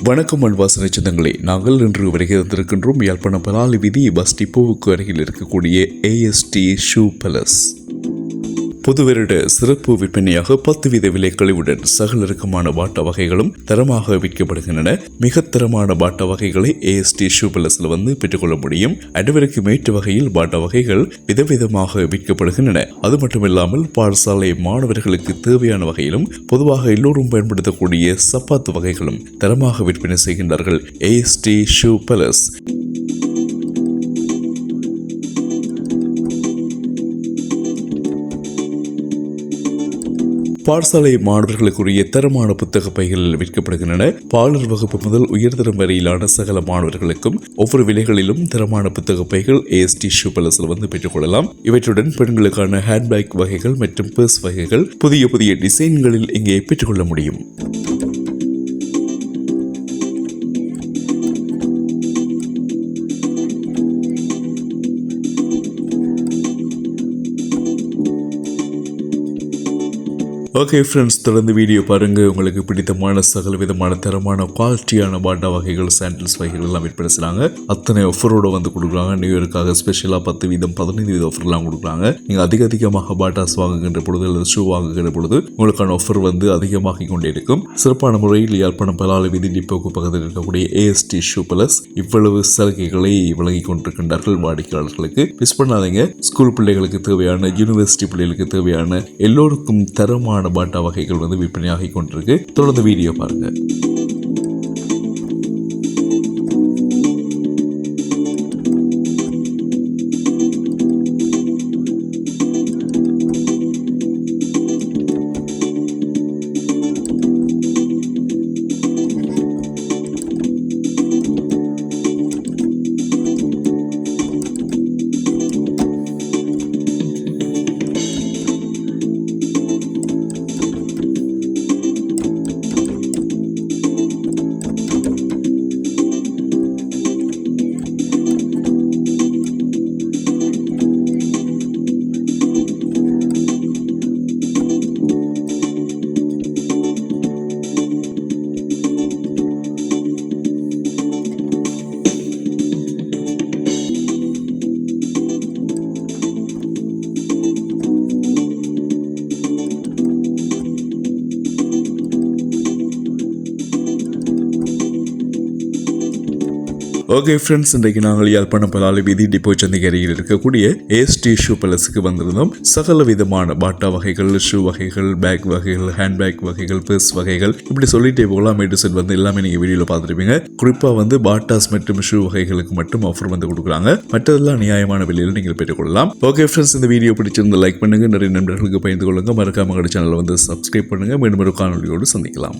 வணக்கம் அன்பாசனை சொந்தங்களே, நாங்கள் இன்று வருகை தந்திருக்கின்றோம் யாழ்ப்பாணம் பலாலி வீதி பஸ் டிப்போவுக்கு அருகில் இருக்கக்கூடிய AST ஷூ பேலஸ். புது வருட சிறப்பு விற்பனையாக 10% விலை கழிவுடன் சகல இறக்கமான பாட்ட வகைகளும் தரமாக விற்கப்படுகின்றன. மிக தரமான பாட்ட வகைகளை AST ஷூ பேலஸில் பெற்றுக்கொள்ள முடியும். அனைவருக்கு மேற்று வகையில் பாட்ட வகைகள் விதவிதமாக விற்கப்படுகின்றன. அது மட்டுமில்லாமல் பாடசாலை மாணவர்களுக்கு தேவையான வகையிலும் பொதுவாக எல்லோரும் பயன்படுத்தக்கூடிய சப்பாத்து வகைகளும் தரமாக விற்பனை செய்கின்றார்கள் AST ஷூ பேலஸ். பாடசாலை மாணவர்களுக்குரிய தரமான புத்தக பைகள் விற்கப்படுகின்றன. பாலர் வகுப்பு முதல் உயர்தரம் வரையிலான சகல மாணவர்களுக்கும் ஒவ்வொரு விலைகளிலும் தரமான புத்தக பைகள் AST ஷூ பேலஸில் பெற்றுக் கொள்ளலாம். இவற்றுடன் பெண்களுக்கான ஹேண்ட்பேக் வகைகள் மற்றும் பர்ஸ் வகைகள் புதிய புதிய டிசைன்களில் இங்கே பெற்றுக்கொள்ள முடியும். ஓகே ஃப்ரெண்ட்ஸ், தொடர்ந்து வீடியோ பாருங்கள். உங்களுக்கு பிடித்தமான சகல விதமான தரமான குவாலிட்டியான பாட்டா வகைகள், சாண்டில்ஸ் வகைகள் எல்லாம் விற்பனை செய்கிறாங்க. அத்தனை ஆஃபரோடு கொடுக்குறாங்க. நியூ இயருக்காக ஸ்பெஷலாக 10%, 15% ஆஃபர்லாம் கொடுக்குறாங்க. நீங்கள் அதிகமாக பாட்டாஸ் வாங்குகின்ற பொழுது அல்லது ஷூ வாங்குகின்ற பொழுது உங்களுக்கான ஆஃபர் அதிகமாகிக் கொண்டே இருக்கும். சிறப்பான முறையில் யாழ்ப்பாணம் பலாலி வீதி டிப்போக்கு பக்கத்தில் இருக்கக்கூடிய AST ஷூ பேலஸ் இவ்வளவு சலுகைகளை வழங்கி கொண்டிருக்கின்றார்கள் வாடிக்கையாளர்களுக்கு. மிஸ் பண்ணாதீங்க. ஸ்கூல் பிள்ளைகளுக்கு தேவையான, யூனிவர்சிட்டி பிள்ளைகளுக்கு தேவையான, எல்லோருக்கும் தரமான பாட்டா வகைகள் விற்பனையாகி கொண்டிருக்கு. தொடர்ந்து வீடியோ பாருங்க. ஓகே ஃப்ரெண்ட்ஸ், இன்றைக்கு நாங்கள் யாழ்ப்பாணம் பலாலி வீதி டிப்போ சந்தைக்கு அருகில் இருக்கக்கூடிய AST ஷூ பேலஸுக்கு வந்திருந்தோம். சகல விதமான பாட்டா வகைகள், ஷூ வகைகள், பேக் வகைகள், ஹேண்ட்பேக் வகைகள், பர்ஸ் வகைகள், இப்படி சொல்லிட்டே போகலாம். மேட்டு செட் எல்லாமே நீங்கள் வீடியோவில் பார்த்துருப்பீங்க. குறிப்பாக பாட்டாஸ் மற்றும் ஷூ வகைகளுக்கு மட்டும் ஆஃபர் கொடுக்குறாங்க. மற்றதெல்லாம் நியாயமான விலையில் நீங்கள் பெற்றுக்கொள்ளலாம். ஓகே ஃப்ரெண்ட்ஸ், இந்த வீடியோ பிடிச்சிருந்த லைக் பண்ணுங்க, நிறைய நண்பர்களுக்கு பகிர்ந்து கொள்ளுங்க. மறக்காம சேனலை சப்ஸ்கிரைப் பண்ணுங்க. மீண்டும் ஒரு காணொலியோடு சந்திக்கலாம்.